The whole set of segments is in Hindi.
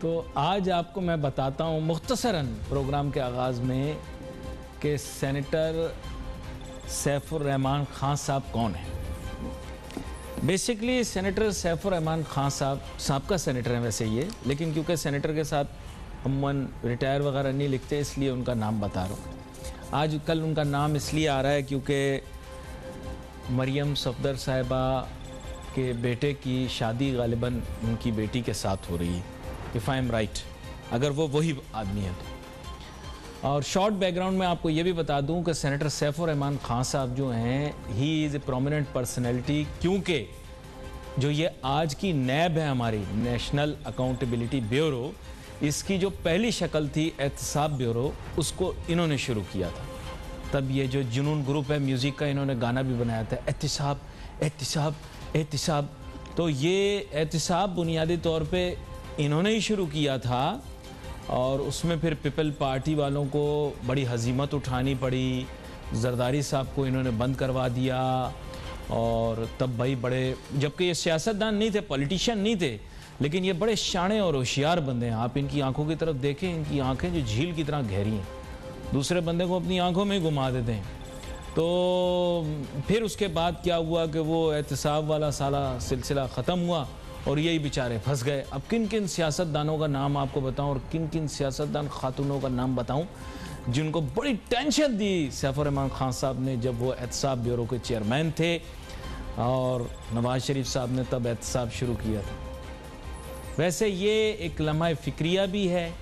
तो आज आपको मैं बताता हूँ मुख्तसरन प्रोग्राम के आगाज़ में कि सेनेटर सैफुर रहमान खान साहब कौन है। बेसिकली सेनेटर सैफुर रहमान खान साहब का सेनेटर हैं वैसे ये, लेकिन क्योंकि सेनेटर के साथ अमूमन रिटायर वगैरह नहीं लिखते इसलिए उनका नाम बता रहा हूँ। आज कल उनका नाम इसलिए आ रहा है क्योंकि मरियम सफदर साहिबा के बेटे की शादी गालिबन उनकी बेटी के साथ हो रही है, इफ़ आई एम राइट, अगर वो वही आदमी है तो। और शॉर्ट बैकग्राउंड में आपको ये भी बता दूं कि सेनेटर सैफुर रहमान खान साहब जो हैं, he is a prominent personality, क्योंकि जो ये आज की नैब है हमारी नेशनल अकाउंटेबिलिटी ब्यूरो, इसकी जो पहली शक्ल थी एहतसाब ब्यूरो, उसको इन्होंने शुरू किया था। तब ये जो जुनून ग्रुप है म्यूज़िक का, इन्होंने गाना भी बनाया था, एहतसाब एहतसाब एहतसाब। तो ये एहतसाब बुनियादी तौर पे इन्होंने ही शुरू किया था और उसमें फिर पीपल पार्टी वालों को बड़ी हजीमत उठानी पड़ी। जरदारी साहब को इन्होंने बंद करवा दिया और तब भाई बड़े, जबकि ये सियासतदान नहीं थे, पॉलिटिशियन नहीं थे, लेकिन ये बड़े शाणे और होशियार बंदे हैं। आप इनकी आंखों की तरफ देखें, इनकी आंखें जो झील की तरह गहरी हैं, दूसरे बंदे को अपनी आंखों में ही घुमा देते हैं। तो फिर उसके बाद क्या हुआ कि वो एहतसाब वाला साला सिलसिला ख़त्म हुआ और यही बेचारे फंस गए। अब किन किन सियासतदानों का नाम आपको बताऊं और किन किन सियासतदान खातूनों का नाम बताऊं जिनको बड़ी टेंशन दी सैफुर रहमान खान साहब ने जब वो एहतसाब ब्यूरो के चेयरमैन थे और नवाज शरीफ साहब ने तब एहतसाब शुरू किया था। वैसे ये एक लम्हा फ़िक्रिया भी है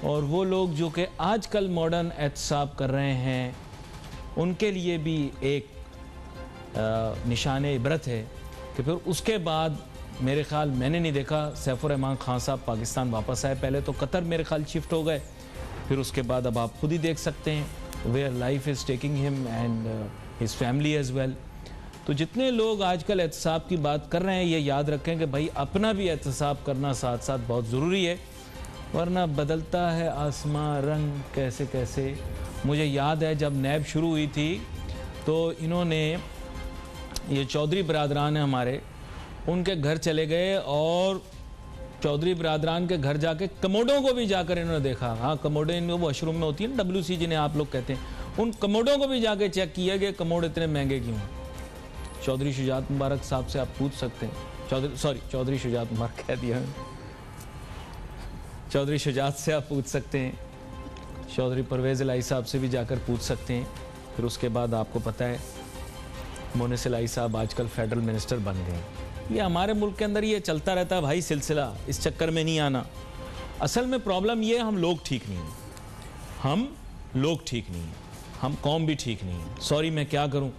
और वो लोग जो कि आजकल मॉडर्न एहतसाब कर रहे हैं उनके लिए भी एक निशान इबरत है कि फिर उसके बाद मेरे ख्याल मैंने नहीं देखा सैफुर रहमान खान साहब पाकिस्तान वापस आए। पहले तो कतर मेरे ख्याल शिफ्ट हो गए, फिर उसके बाद अब आप खुद ही देख सकते हैं where life is taking him and his family as well. तो जितने लोग आजकल एहतसाब की बात कर रहे हैं ये याद रखें कि भाई अपना भी एहतसाब करना साथ साथ बहुत ज़रूरी है, वरना बदलता है आसमां रंग कैसे कैसे। मुझे याद है जब नैब शुरू हुई थी तो इन्होंने, ये चौधरी बरादरान हैं हमारे, उनके घर चले गए और चौधरी बरादरान के घर जाके कमोडों को भी जाकर इन्होंने देखा। हाँ, कमोडें इन वॉशरूम में होती है ना, WC जिन्हें आप लोग कहते हैं, उन कमोडों को भी जाके चेक किया कि कमोड इतने महंगे क्यों हैं। चौधरी शुजात मुबारक साहब से आप पूछ सकते हैं, चौधरी शुजात मुबारक कह दिया, चौधरी शुजात से आप पूछ सकते हैं, चौधरी परवेज़ इलाही साहब से भी जाकर पूछ सकते हैं। फिर उसके बाद आपको पता है मोनिस इलाही साहब आजकल फेडरल मिनिस्टर बन गए। ये हमारे मुल्क के अंदर ये चलता रहता है भाई सिलसिला, इस चक्कर में नहीं आना। असल में प्रॉब्लम ये है हम लोग ठीक नहीं हैं, हम लोग ठीक नहीं हैं, हम कौम भी ठीक नहीं है। सॉरी मैं क्या करूं,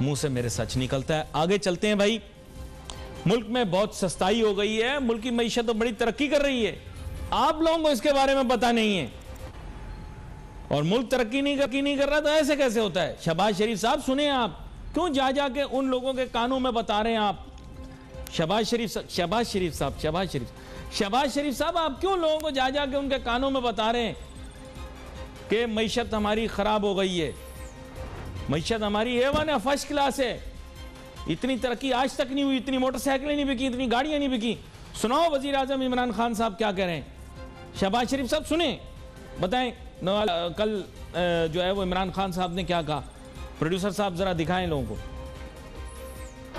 मुंह से मेरे सच निकलता है। आगे चलते हैं भाई। मुल्क में बहुत सस्ताई हो गई है, मुल्क की मईशत तो बड़ी तरक्की कर रही है, आप लोगों को इसके बारे में पता नहीं है और मुल्क तरक्की नहीं कर रहा, तो ऐसे कैसे होता है। शहबाज शरीफ साहब सुने, आप क्यों जा के उन लोगों के कानों में बता रहे हैं आप, शहबाज शरीफ साहब आप क्यों लोगों को जा के उनके कानों में बता रहे हैं कि मईशत हमारी खराब हो गई है, मईशत हमारी A1 है, फर्स्ट क्लास है, इतनी तरक्की आज तक नहीं हुई, इतनी मोटरसाइकिलें नहीं बिकी, इतनी गाड़ियां नहीं बिकी। सुनाओ वजीर आजम इमरान खान साहब क्या कह रहे हैं। शहबाज शरीफ साहब सुने, बताएं। कल जो है वो इमरान खान साहब ने क्या कहा, प्रोड्यूसर साहब जरा दिखाएं लोगों को।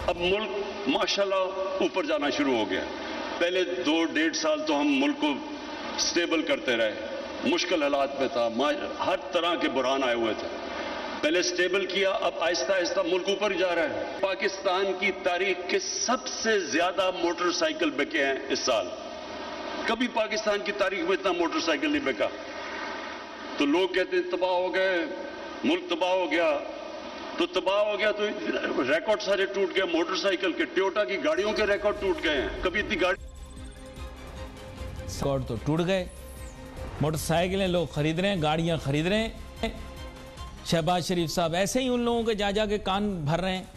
अब मुल्क माशाल्लाह ऊपर जाना शुरू हो गया। पहले 2-1.5 साल तो हम मुल्क को स्टेबल करते रहे, मुश्किल हालात में था, हर तरह के बुरान आए हुए थे, पहले स्टेबल किया, अब आहिस्ता आहिस्ता मुल्क ऊपर जा रहा है। पाकिस्तान की तारीख के सबसे ज्यादा मोटरसाइकिल बिके हैं इस साल, कभी पाकिस्तान की तारीख में इतना मोटरसाइकिल नहीं बिका। तो लोग कहते हैं तबाह हो गए, मुल्क तबाह हो गया, तो तबाह हो गया तो रिकॉर्ड सारे टूट गए, मोटरसाइकिल के, टोयोटा की गाड़ियों के रिकॉर्ड टूट गए हैं। कभी इतनी गाड़ी रिकॉर्ड तो टूट गए, मोटरसाइकिलें लोग खरीद रहे हैं, गाड़ियां खरीद रहे हैं। शहबाज शरीफ साहब ऐसे ही उन लोगों के जा के कान भर रहे हैं।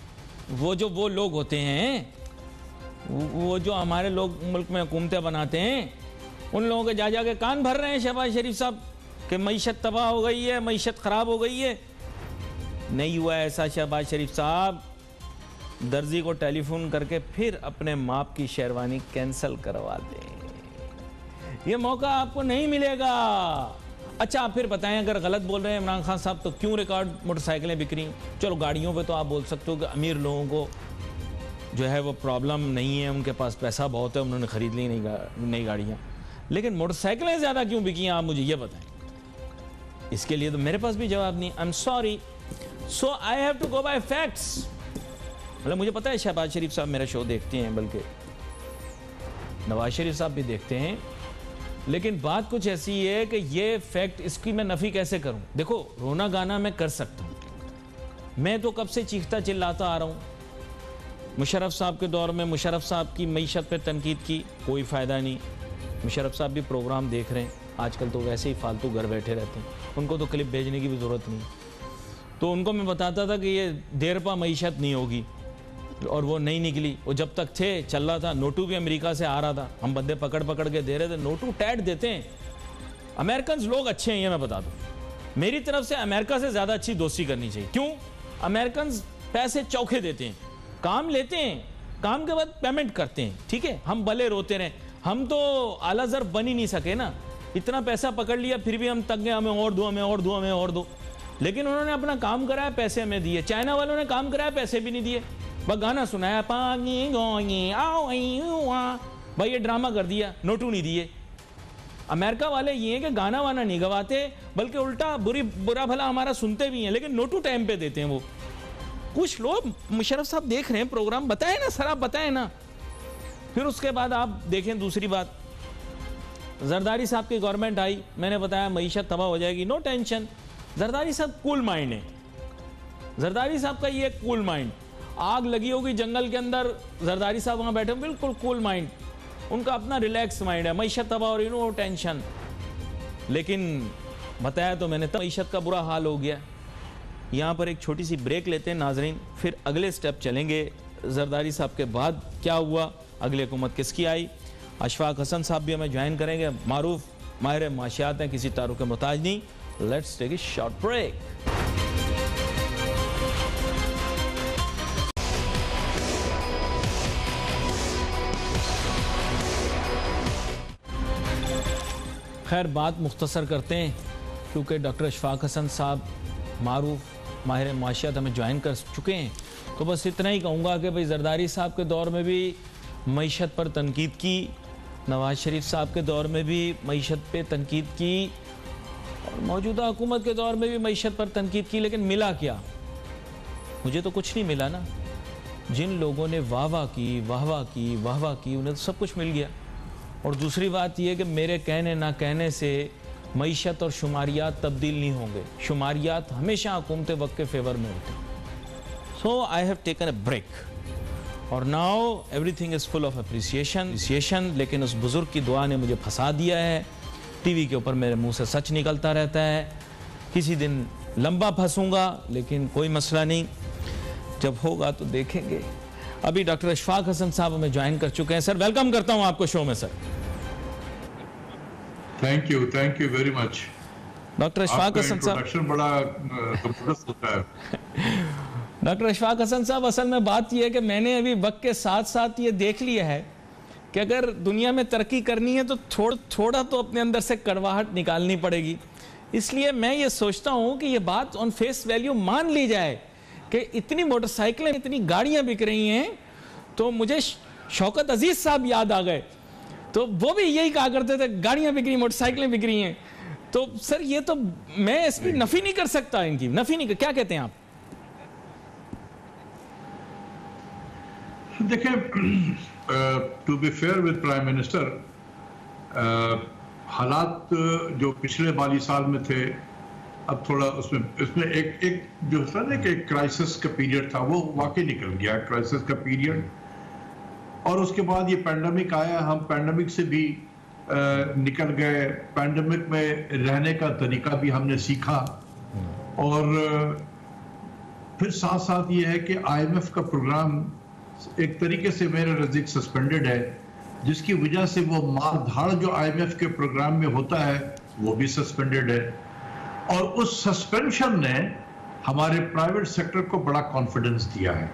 वो लोग होते हैं, वो जो हमारे लोग मुल्क में हुकूमतें बनाते हैं, उन लोगों के जा के कान भर रहे हैं शहबाज शरीफ साहब कि मईशत तबाह हो गई है, मईशत ख़राब हो गई है। नहीं हुआ ऐसा शहबाज शरीफ साहब, दर्जी को टेलीफोन करके फिर अपने माप की शेरवानी कैंसिल करवा दें। ये मौका आपको नहीं मिलेगा। अच्छा आप फिर बताएं, अगर गलत बोल रहे हैं इमरान खान साहब तो क्यों रिकॉर्ड मोटरसाइकिलें बिक रही? चलो गाड़ियों पे तो आप बोल सकते हो कि अमीर लोगों को जो है वो प्रॉब्लम नहीं है, उनके पास पैसा बहुत है, उन्होंने खरीद ली नई गाड़ियाँ। लेकिन मोटरसाइकिलें ज़्यादा क्यों बिकी हैं, आप मुझे ये बताएं। इसके लिए तो मेरे पास भी जवाब नहीं। I am sorry, so I have to go by facts. मतलब मुझे पता है शहबाज शरीफ साहब मेरा शो देखते हैं, बल्कि नवाज शरीफ साहब भी देखते हैं, लेकिन बात कुछ ऐसी है कि ये फैक्ट, इसकी मैं नफ़ी कैसे करूं? देखो, रोना गाना मैं कर सकता हूं, मैं तो कब से चीखता चिल्लाता आ रहा हूं। मुशर्रफ साहब के दौर में मुशर्रफ साहब की मईशत पे तनकीद की, कोई फ़ायदा नहीं। मुशर्रफ साहब भी प्रोग्राम देख रहे हैं आजकल, तो वैसे ही फालतू घर बैठे रहते हैं, उनको तो क्लिप भेजने की भी ज़रूरत नहीं। तो उनको मैं बताता था कि ये देर पा मईशत नहीं होगी, और वो नहीं निकली। वो जब तक थे चल रहा था। नोटू भी अमेरिका से आ रहा था, हम बंदे पकड़ पकड़ के दे रहे थे। नोटू टैट देते हैं। अमेरिकन लोग अच्छे हैं, ये मैं बता दूं। मेरी तरफ से अमेरिका से ज़्यादा अच्छी दोस्ती करनी चाहिए। क्यों? अमेरिकन पैसे चौखे देते हैं, काम लेते हैं, काम के बाद पेमेंट करते हैं। ठीक है, हम भले रोते रहें, हम तो आला ज़र बन ही नहीं सके ना। इतना पैसा पकड़ लिया फिर भी हम तक गए, हमें और दो, हमें और दो, हमें और दो। लेकिन उन्होंने अपना काम कराया, पैसे हमें दिए। चाइना वालों ने काम कराया, पैसे भी नहीं दिए, बस गाना सुनाया, भाई ये ड्रामा कर दिया, नोटू नहीं दिए। अमेरिका वाले ये हैं कि गाना वाना नहीं गवाते, बल्कि उल्टा बुरा भला हमारा सुनते भी हैं, लेकिन नोटू टाइम पे देते हैं वो। कुछ लोग, मुशर्रफ साहब देख रहे हैं प्रोग्राम, बताए ना सर, आप बताए ना। फिर उसके बाद आप देखें दूसरी बात, जरदारी साहब की गवर्नमेंट आई, मैंने बताया मईशत तबाह हो जाएगी, नो टेंशन। जरदारी साहब कूल माइंड है, जरदारी साहब का ये कूल माइंड। आग लगी होगी जंगल के अंदर, जरदारी साहब वहाँ बैठे, बिल्कुल कूल माइंड, उनका अपना रिलैक्स माइंड है। मईशत तबाह हो रही, नो टेंशन। लेकिन बताया तो मैंने, तब मईशत का बुरा हाल हो गया। यहाँ पर एक छोटी सी ब्रेक लेते हैं नाजरीन, फिर अगले स्टेप चलेंगे। जरदारी साहब के बाद क्या हुआ, अगली हुकूमत किसकी आई। अशफाक हसन साहब भी हमें ज्वाइन करेंगे, मारूफ माहिर माशियात हैं, किसी तारुफ के मोहताज नहीं। Let's take a short break. खैर बात मुख्तसर करते हैं, क्योंकि डॉक्टर अशफाक हसन साहब मारूफ माहिर माशियात हमें ज्वाइन कर चुके हैं। तो बस इतना ही कहूँगा कि भाई जरदारी साहब के दौर में भी मईशत पर तनकीद की, नवाज शरीफ साहब के दौर में भी मईशत पे तनकीद की, और मौजूदा हुकूमत के दौर में भी मईशत पर तनकीद की। लेकिन मिला क्या? मुझे तो कुछ नहीं मिला ना। जिन लोगों ने वाह वाह की, उन्हें तो सब कुछ मिल गया। और दूसरी बात यह कि मेरे कहने ना कहने से मईशत और शुमारियात तब्दील नहीं होंगे। शुमारियात हमेशा हुकूमत वक्त के फेवर में होते हैं। So I have taken a break, और now everything is full of appreciation. लेकिन उस बुज़ुर्ग की दुआ ने मुझे फंसा दिया है। टीवी के ऊपर मेरे मुंह से सच निकलता रहता है। किसी दिन लंबा फंसूंगा, लेकिन कोई मसला नहीं, जब होगा तो देखेंगे। अभी डॉक्टर अशफाक हसन साहब हमें ज्वाइन कर चुके हैं। सर वेलकम करता हूं आपको शो में। Sir thank you very much. Doctor Ashfaq Hasan साहब, बड़ा जबरदस्त होता है। डॉक्टर अशफाक हसन साहब, असल में बात यह है कि मैंने अभी वक्त के साथ साथ ये देख लिया है कि अगर दुनिया में तरक्की करनी है तो थोड़ा तो अपने अंदर से कड़वाहट निकालनी पड़ेगी। इसलिए मैं ये सोचता हूँ कि ये बात ऑन फेस वैल्यू मान ली जाए कि इतनी मोटरसाइकिलें, इतनी गाड़ियाँ बिक रही हैं, तो मुझे शौकत अजीज साहब याद आ गए। तो वो भी यही कहा करते थे, गाड़ियाँ बिक रही, मोटरसाइकिलें बिक रही हैं। तो सर ये तो मैं इसकी नफ़ी नहीं कर सकता, इनकी नफ़ी नहीं कर, क्या कहते हैं आप? देखिए, to be fair with prime minister, हालात जो पिछले माली साल में थे, अब थोड़ा उसमें एक जो था ना कि क्राइसिस का पीरियड था, वो वाकई निकल गया क्राइसिस का पीरियड। और उसके बाद ये पैंडेमिक आया, हम पैंडेमिक से भी निकल गए, पैंडेमिक में रहने का तरीका भी हमने सीखा। और फिर साथ साथ ये है कि IMF का प्रोग्राम एक तरीके से मेरे नज़दीक सस्पेंडेड है, जिसकी वजह से वो मार धाड़ जो IMF के प्रोग्राम में होता है वो भी सस्पेंडेड है। और उस सस्पेंशन ने हमारे प्राइवेट सेक्टर को बड़ा कॉन्फिडेंस दिया है।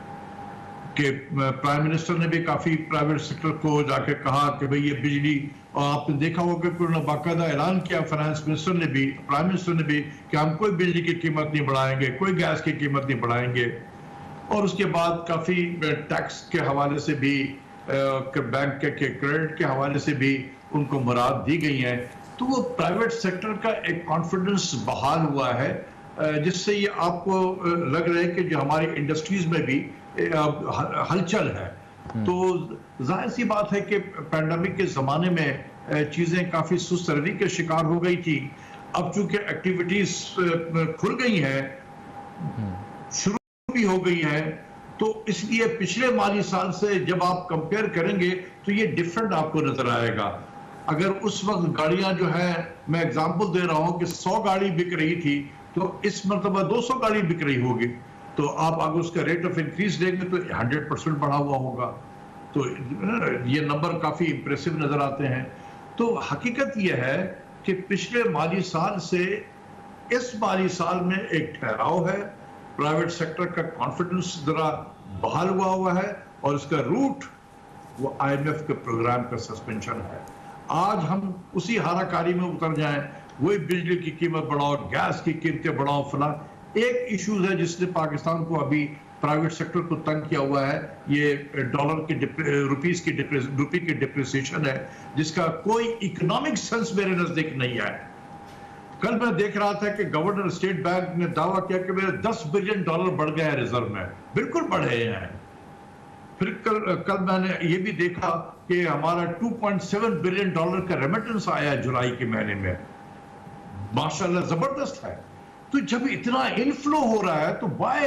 कि प्राइम मिनिस्टर ने भी काफी प्राइवेट सेक्टर को जाके कहा कि भाई ये बिजली, और आपने देखा होगा कि उन्होंने बाकायदा ऐलान किया फाइनेंस मिनिस्टर ने भी, प्राइम मिनिस्टर ने भी, कि हम कोई बिजली की कीमत नहीं बढ़ाएंगे, कोई गैस की कीमत नहीं बढ़ाएंगे। और उसके बाद काफी टैक्स के हवाले से भी, बैंक के क्रेडिट के हवाले से भी उनको मुराद दी गई है। तो वो प्राइवेट सेक्टर का एक कॉन्फिडेंस बहाल हुआ है, जिससे ये आपको लग रहा है कि जो हमारी इंडस्ट्रीज में भी हलचल है। तो जाहिर सी बात है कि पैंडेमिक के जमाने में चीजें काफी सुस्त रवि के शिकार हो गई थी। अब चूंकि एक्टिविटीज खुल गई हैं, शुरू भी हो गई हैं, तो इसलिए पिछले माली साल से जब आप कंपेयर करेंगे तो ये डिफरेंट आपको नजर आएगा। अगर उस वक्त गाड़ियां जो है, मैं एग्जांपल दे रहा हूं कि 100 गाड़ी बिक रही थी, तो इस मरतबा 200 गाड़ी बिक रही होगी, तो आप अगर उसका रेट ऑफ इंक्रीज देंगे तो 100% बढ़ा हुआ होगा। तो ये नंबर काफी इंप्रेसिव नजर आते हैं। तो हकीकत यह है कि पिछले माली साल से इस माली साल में एक ठहराव है, प्राइवेट सेक्टर का कॉन्फिडेंस जरा बहाल हुआ है, और इसका रूट वो IMF के प्रोग्राम का सस्पेंशन है। आज हम उसी हाराकारी में उतर जाएं, वही बिजली की कीमत बढ़ाओ, गैस की कीमतें बढ़ाओ, फला एक इश्यूज है जिसने पाकिस्तान को अभी प्राइवेट सेक्टर को तंग किया हुआ है, ये डॉलर की रुपी की डिप्रिसिएशन है, जिसका कोई इकोनॉमिक सेंस मेरे नजदीक नहीं है। कल मैं देख रहा था कि गवर्नर स्टेट बैंक ने दावा किया कि मेरे $10 बिलियन बढ़ गए हैं रिजर्व में। बिल्कुल बढ़े हैं। फिर कल मैंने ये भी देखा कि हमारा $2.7 बिलियन का रेमिटेंस आया जुलाई के महीने में, माशाल्लाह जबरदस्त है। तो जब इतना इनफ्लो हो रहा है तो why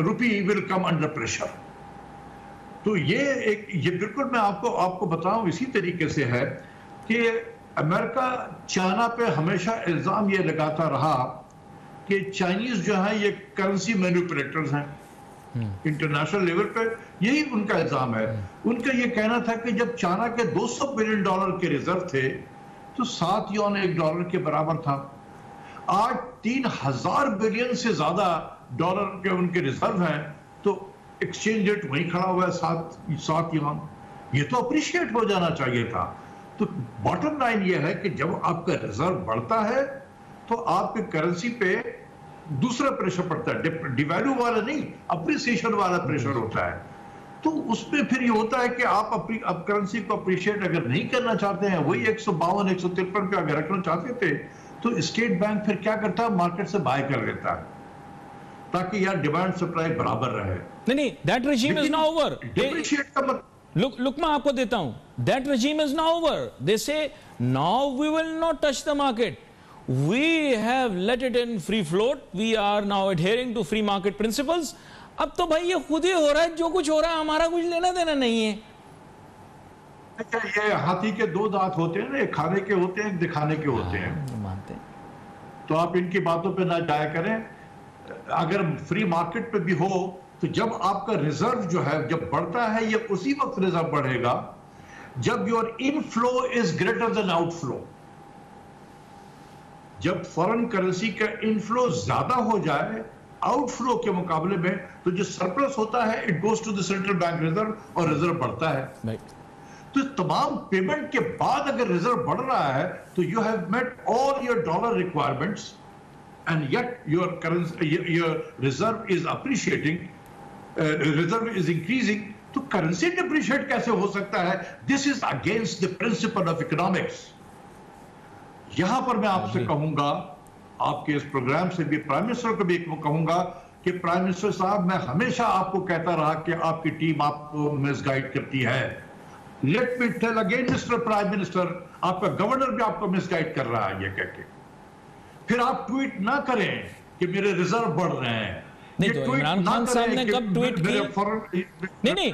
rupee will come under pressure. तो ये बिल्कुल मैं आपको बताऊं इसी तरीके से है कि अमेरिका चाइना पे हमेशा इल्जाम ये लगाता रहा कि चाइनीज जो है ये करेंसी मैनिपुलेटर्स हैं। इंटरनेशनल लेवल पर यही उनका इल्जाम है। उनका ये कहना था कि जब चाइना के $200 बिलियन के रिजर्व थे तो 7 युआन $1 के बराबर था। आज 3000 बिलियन से ज्यादा डॉलर के उनके रिजर्व हैं, तो एक्सचेंज रेट वहीं खड़ा हुआ है 7 युआन। ये तो अप्रिशिएट हो जाना चाहिए था। तो बॉटम लाइन ये है कि जब आपका रिजर्व बढ़ता है तो आपके करेंसी पे दूसरा प्रेशर पड़ता है, डिवैल्यू वाला नहीं, अप्रिसिएशन वाला प्रेशर होता है। तो उसमें फिर ये होता है कि आप करेंसी को अप्रिशिएट अगर नहीं करना चाहते हैं, वही 152 153 पे अगर रखना चाहते थे, तो स्टेट बैंक फिर क्या करता है, मार्केट से बाय कर लेता है ताकि यार डिमांड सप्लाई बराबर रहे। नहीं, that regime is now over. Depreciate का मतलब Look, मैं आपको देता हूं, that regime is now over. They say now we will not touch the market. We have let it in free float. We are now adhering to free market principles. अब तो भाई ये खुद ही हो रहा है, जो कुछ हो रहा है हमारा कुछ लेना देना नहीं है। अच्छा, ये हाथी के 2 दांत होते हैं ना, एक खाने के होते हैं, एक दिखाने के होते हैं। मानते हैं। तो आप इनकी बातों पे ना जाया करें। अगर फ्री मार्केट पे भी हो तो जब आपका रिजर्व जो है जब बढ़ता है, ये उसी वक्त रिजर्व बढ़ेगा जब your inflow is greater than outflow. जब फॉरेन करेंसी का इनफ्लो ज्यादा हो जाए आउटफ्लो के मुकाबले में, तो जो सरप्लस होता है it goes to the central bank reserve और रिजर्व बढ़ता है। तो तमाम पेमेंट के बाद अगर रिजर्व बढ़ रहा है तो you have met all your dollar requirements and yet your currency, your reserve is appreciating, reserve is increasing. तो करेंसी डिप्रिशिएट कैसे हो सकता है? This is against the principle of economics. यहां पर मैं आपसे कहूंगा, आपके इस प्रोग्राम से भी प्राइम मिनिस्टर को भी कहूंगा कि प्राइम मिनिस्टर साहब, मैं हमेशा आपको कहता रहा कि आपकी टीम आपको मिसगाइड करती है। Let me tell again mister prime minister, आपका गवर्नर भी आपको मिसगाइड कर रहा है ये कहके। फिर आप ट्वीट ना करें कि मेरे रिजर्व बढ़ रहे हैं। नहीं, तो इमरान खान साहब ने कब ट्वीट की? नहीं,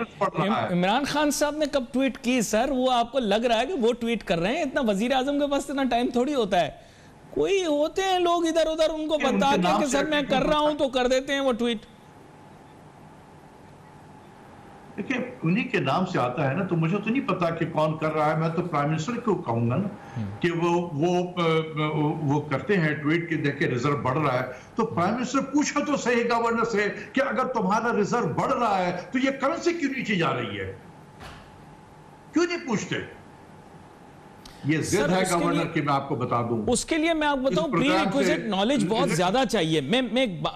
इमरान खान साहब ने कब ट्वीट की सर? वो आपको लग रहा है कि वो ट्वीट कर रहे हैं? इतना वजीर आजम के पास इतना टाइम थोड़ी होता है। कोई होते हैं लोग इधर उधर, उनको बता के कि सर मैं कर रहा हूं तो कर देते हैं वो ट्वीट। देखिए, उन्हीं के नाम से आता है ना, तो मुझे तो नहीं पता कि कौन कर रहा है। मैं तो प्राइम मिनिस्टर को कहूंगा ना कि वो करते हैं ट्वीट के देखे रिजर्व बढ़ रहा है, तो प्राइम मिनिस्टर पूछा तो सही गवर्नर से कि अगर तुम्हारा रिजर्व बढ़ रहा है तो ये करेंसी क्यों नीचे जा रही है, क्यों नहीं पूछते? ये जिद है गवर्नर की, मैं आपको बता दूं। उसके लिए मैं आपको बताऊं, प्री रिक्विजिट नॉलेज बहुत ज्यादा चाहिए। मैं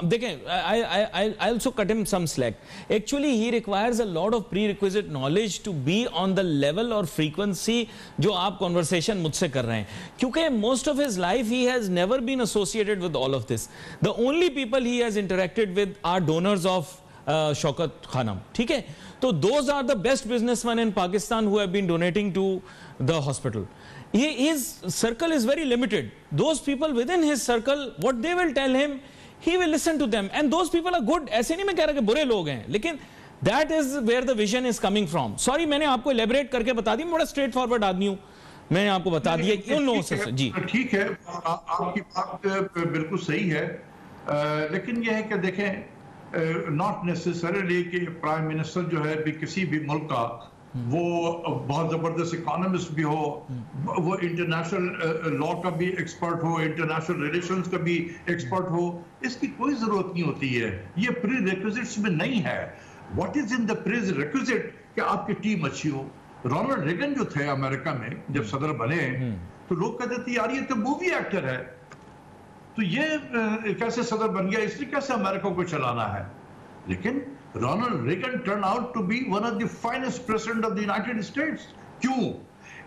देखें, I also cut him some slack. Actually he requires a lot of prerequisite knowledge to be on the level और फ्रीक्वेंसी जो आप कॉन्वर्सेशन मुझसे कर रहे हैं, क्योंकि most of his life he has never been associated with all of this. The only people he has interacted with are donors of Shaukat Khanum, ठीक है? तो those are the best businessman in Pakistan who have been donating to the hospital. His circle is very limited. Those people within his circle, what they will tell him, he will listen to them. And those people are good. ऐसे नहीं मैं कह रहा कि बुरे लोग हैं, लेकिन that is where the vision is coming from. Sorry, मैंने आपको elaborate करके बता दी, मैं बड़ा straight forward आदमी हूँ, मैंने आपको बता दिया उन लोगों से। जी ठीक है, आपकी बात बिल्कुल सही है, लेकिन यह है कि देखें, नॉट नेसेसरीली कि प्राइम मिनिस्टर जो है भी किसी भी मुल्क का वो बहुत जबरदस्त इकोनॉमिस्ट भी हो, वो इंटरनेशनल लॉ का भी एक्सपर्ट हो, इंटरनेशनल रिलेशंस का भी एक्सपर्ट हो, इसकी कोई जरूरत नहीं होती है। ये प्री रिक्विजिट्स में नहीं है। What is in the pre requisite कि आपकी टीम अच्छी हो। रोनाल्ड रेगन जो थे अमेरिका में जब सदर बने, तो लोग कहते थे यार ये तो मूवी एक्टर है, तो ये कैसे सदर बन गया, इसलिए कैसे अमेरिका को चलाना है। लेकिन Ronald Reagan turn out to be one of the finest president of the United States. क्यों?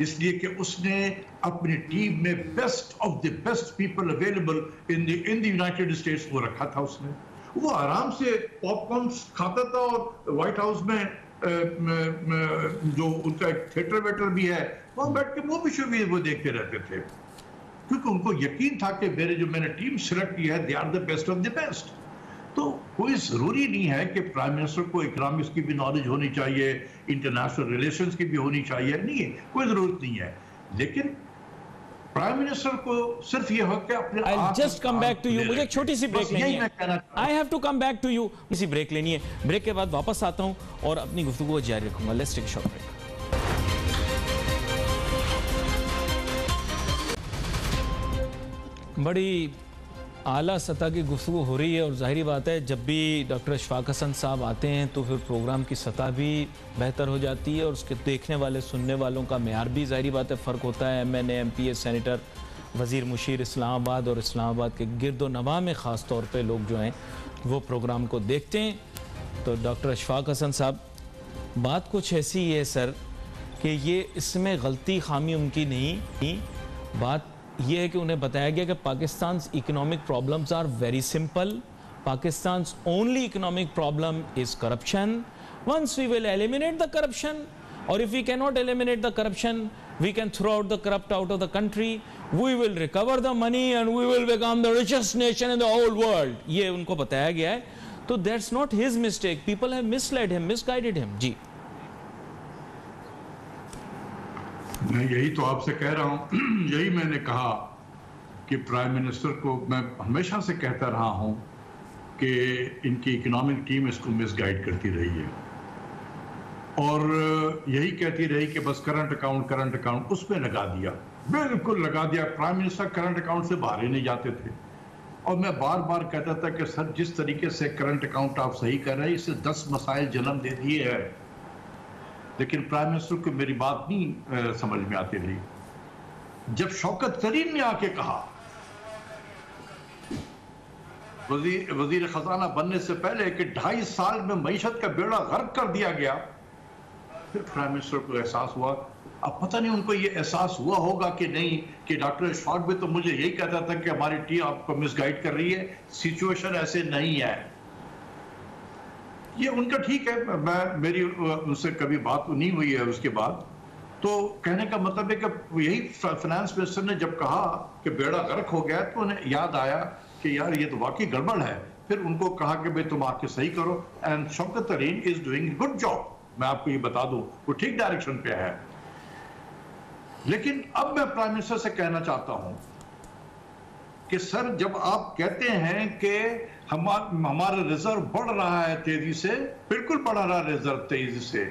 इसलिए कि उसने अपनी टीम में best of the best people available in the United States को रखा था उसने। वो आराम से पॉपकॉर्न खाता था और व्हाइट हाउस में जो उनका एक थिएटर वेटर भी है, वहां बैठ के मूवी शो भी वो देखते रहते थे, क्योंकि उनको यकीन था कि मैंने टीम सिलेक्ट की है, they are the best of the best. तो कोई जरूरी नहीं है कि प्राइम मिनिस्टर को इकोनॉमिक्स की भी नॉलेज होनी चाहिए, इंटरनेशनल रिलेशंस की भी होनी चाहिए, नहीं है, कोई जरूरत नहीं है। लेकिन प्राइम मिनिस्टर को सिर्फ ये हो कि अपने I'll just come back to you, मुझे एक छोटी सी ब्रेक लेनी है। I have to come back to you, इसी ब्रेक लेनी है। ब्रेक के बाद वापस आता हूं और अपनी गुफ्तगू को जारी रखूंगा। Let's take a short break. बड़ी आला सतह की गुफ्तगू हो रही है और जाहिर बात है जब भी डॉक्टर अशफाक हसन साहब आते हैं तो फिर प्रोग्राम की सतह भी बेहतर हो जाती है और उसके देखने वाले सुनने वालों का मेयार भी जाहिर बात है फ़र्क होता है। MNA MPA सेनेटर वज़ीर मुशीर इस्लामाबाद और इस्लामाबाद के गिरदो नवा में ख़ास तौर पे लोग जो हैं वो प्रोग्राम को देखते हैं। तो डॉक्टर अशफाक हसन साहब, बात कुछ ऐसी है सर कि ये इसमें गलती खामी उनकी नहीं, बात ये है कि उन्हें बताया गया कि Pakistan economic problems are very simple. Pakistan only economic problem is corruption. Once we will eliminate the corruption, or if we can not eliminate the corruption, we can throw out the corrupt out of the country, we will recover the money and we will become the richest nation in the whole world. ये उनको बताया गया है, तो that's not his mistake. People have misled him, misguided him. जी मैं यही तो आपसे कह रहा हूं, यही मैंने कहा कि प्राइम मिनिस्टर को मैं हमेशा से कहता रहा हूं कि इनकी इकोनॉमिक टीम इसको मिसगाइड करती रही है और यही कहती रही कि बस करंट अकाउंट उसमें लगा दिया, बिल्कुल लगा दिया। प्राइम मिनिस्टर करंट अकाउंट से बाहर ही नहीं जाते थे और मैं बार बार कहता था कि सर जिस तरीके से करंट अकाउंट आप सही कर रहे हैं इससे 10 मसाइल जन्म दे दिए है। लेकिन प्राइम मिनिस्टर को मेरी बात नहीं समझ में आती रही। जब शौकत तरीन ने आके कहा, वजीर खजाना बनने से पहले कि 2.5 साल में मईशत का बेड़ा गर्क कर दिया गया, फिर प्राइम मिनिस्टर को एहसास हुआ। अब पता नहीं उनको ये एहसास हुआ होगा कि नहीं कि डॉक्टर अशफाक भी तो मुझे यही कहता था कि हमारी टीम आपको मिसगाइड कर रही है, सिचुएशन ऐसे नहीं है। ये उनका ठीक है, मेरी उनसे कभी बात नहीं हुई है उसके बाद। तो कहने का मतलब है कि यही फाइनेंस मिनिस्टर ने जब कहा कि बेड़ा गर्क हो गया तो उन्हें याद आया कि यार ये तो वाकई गड़बड़ है। फिर उनको कहा कि भाई तुम आके सही करो, एंड शौकत तरीन इज डूइंग गुड जॉब। मैं आपको ये बता दूं वो ठीक डायरेक्शन पे है। लेकिन अब मैं प्राइम मिनिस्टर से कहना चाहता हूं कि सर जब आप कहते हैं कि हमारा रिजर्व बढ़ रहा है तेजी से, बिल्कुल बढ़ रहा है रिजर्व तेजी से,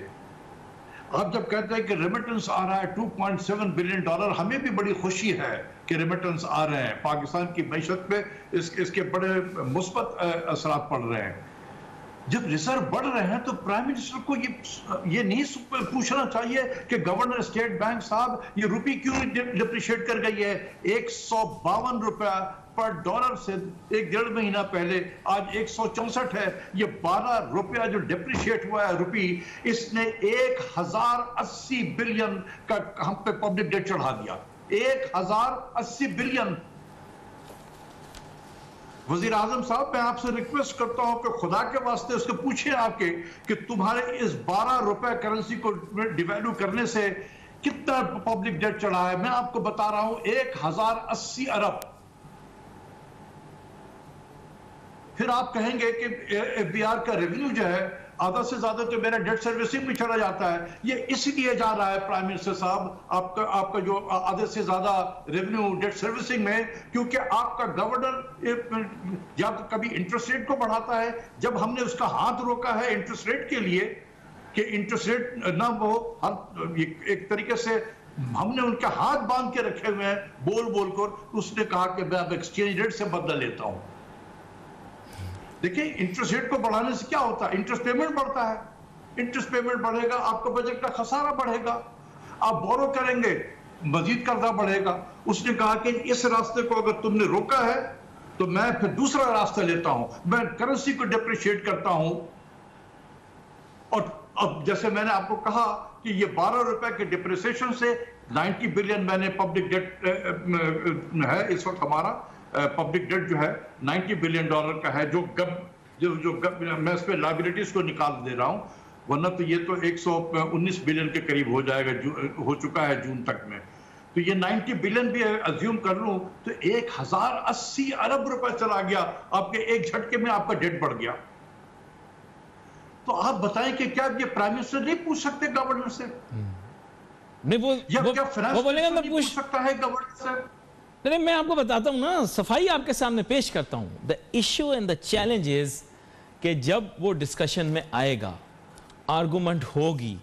आप जब कहते हैं कि रेमिटेंस आ रहा है $2.7 बिलियन, हमें भी बड़ी खुशी है कि रेमिटेंस आ रहे हैं। पाकिस्तान की मैशत पे इसके बड़े मुस्बत असरात पड़ रहे हैं। जब रिजर्व बढ़ रहे हैं तो प्राइम मिनिस्टर को ये नहीं पूछना चाहिए कि गवर्नर स्टेट बैंक साहब ये रुपये क्यों डिप्रिशिएट कर गई है। 152 रुपया पर डॉलर से 1-1.5 महीना पहले आज 164 है। ये 12 रुपया जो डिप्रिशिएट हुआ है रुपये, इसने 1080 बिलियन का हम पे पब्लिक डेट चढ़ा दिया। 1080 बिलियन। वजीर आजम साहब, मैं आपसे रिक्वेस्ट करता हूं कि खुदा के वास्ते उसको पूछिए आपके कि तुम्हारे इस 12 रुपए करेंसी को डिवैल्यू करने से कितना पब्लिक डेट चढ़ा है। मैं आपको बता रहा हूं 1080 अरब। फिर आप कहेंगे कि एफबीआर का रेवेन्यू जो है आधा से ज्यादा तो मेरा डेट सर्विसिंग में चला जाता है। ये इसलिए जा रहा है प्राइम मिनिस्टर साहब आपका जो आधे से ज्यादा रेवेन्यू डेट सर्विसिंग में, क्योंकि आपका गवर्नर या तो कभी इंटरेस्ट रेट को बढ़ाता है। जब हमने उसका हाथ रोका है इंटरेस्ट रेट के लिए कि इंटरेस्ट रेट ना वो एक तरीके से हमने उनके हाथ बांध के रखे हुए हैं बोल बोल कर, उसने कहा कि मैं अब एक्सचेंज रेट से बदला लेता हूं। देखिए, इंटरेस्ट रेट को बढ़ाने से क्या होता है, इंटरेस्ट पेमेंट बढ़ता है। इंटरेस्ट पेमेंट बढ़ेगा, आपका बजट का खसारा बढ़ेगा। आप बोरो करेंगे, मजीद कर्जा बढ़ेगा। उसने कहा कि इस रास्ते को अगर तुमने रोका है तो मैं फिर दूसरा रास्ता लेता हूं, मैं करेंसी को डिप्रिशिएट करता हूं। और अब जैसे मैंने आपको कहा कि ये 12 रुपए के डिप्रिसिएशन से 90 बिलियन मैंने पब्लिक डेट है इस वक्त हमारा पब्लिक डेट जो है $90 बिलियन का है, मैं इस पे लायबिलिटीज को निकाल दे रहा हूं, वरना तो ये तो 119 बिलियन के करीब हो जाएगा, हो चुका है जून तक में। तो ये 90 बिलियन भी अज्यूम कर लूं तो 1080 अरब रुपए चला गया, आपके एक झटके में आपका डेट बढ़ गया। तो आप बताएं कि क्या ये प्राइम मिनिस्टर नहीं पूछ सकते गवर्नर से? नहीं, वो बोलेगा मैं पूछ सकता है गवर्नर से? नहीं, मैं आपको बताता हूं ना, सफाई आपके सामने पेश करता हूं। The issue and the challenge is कि जब वो डिस्कशन में आएगा, आर्गुमेंट होगी,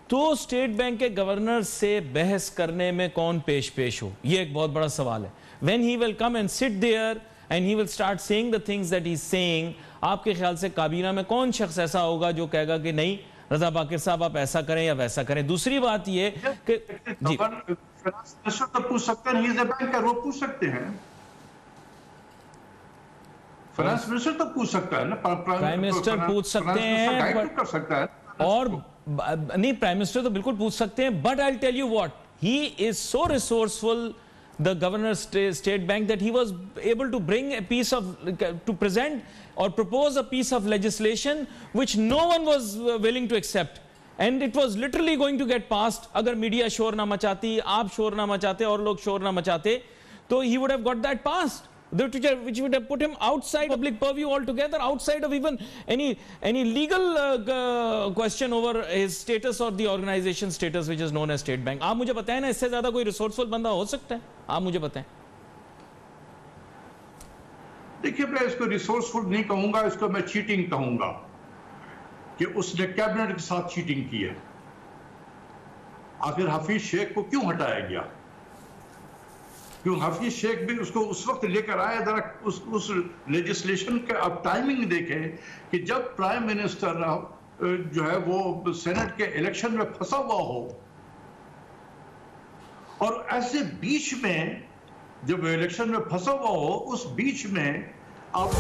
तो स्टेट बैंक के गवर्नर से बहस करने में कौन पेश हो, ये एक बहुत बड़ा सवाल है। When he will come and sit there and he will start saying the things that he is saying, आपके ख्याल से काबीना में कौन शख्स ऐसा होगा जो कहेगा कि नहीं रजा बाकिर साहब आप ऐसा करें या वैसा करें? दूसरी बात ये कि जी, फाइनेंस मिनिस्टर तो पूछ सकते हैं, ही इज अ बैंकर, वो पूछ सकते हैं। फाइनेंस मिनिस्टर तो पूछ सकता है ना, प्राइम मिनिस्टर पूछ सकते हैं, कर सकता है। और नहीं, प्राइम मिनिस्टर तो बिल्कुल पूछ सकते हैं, but I will tell you what, he is so resourceful, the governor state bank, that he was able to bring a piece of to present or propose a piece of legislation which no one was willing to accept, and it was literally going to get passed. अगर मीडिया शोर ना मचाती, आप शोर ना मचाते और लोग शोर ना मचाते, तो he would have got that passed, which would have put him outside public purview altogether, outside of even any legal question over his status or the organization status which is known as state bank. आप मुझे बताएं ना, इससे ज्यादा कोई रिसोर्सफुल बंदा हो सकता है? आप मुझे बताएं। देखिए, मैं इसको रिसोर्सफुल नहीं कहूंगा, इसको मैं चीटिंग कहूंगा कि उसने कैबिनेट के साथ चीटिंग की है। आखिर हफीज शेख को क्यों हटाया गया? क्यों हफीज शेख भी उसको उस वक्त लेकर आए? जरा उस लेजिस्लेशन के अब टाइमिंग देखें कि जब प्राइम मिनिस्टर जो है वो सेनेट के इलेक्शन में फंसा हुआ हो, और ऐसे बीच में जब इलेक्शन में फंसा हुआ हो, उस बीच में आप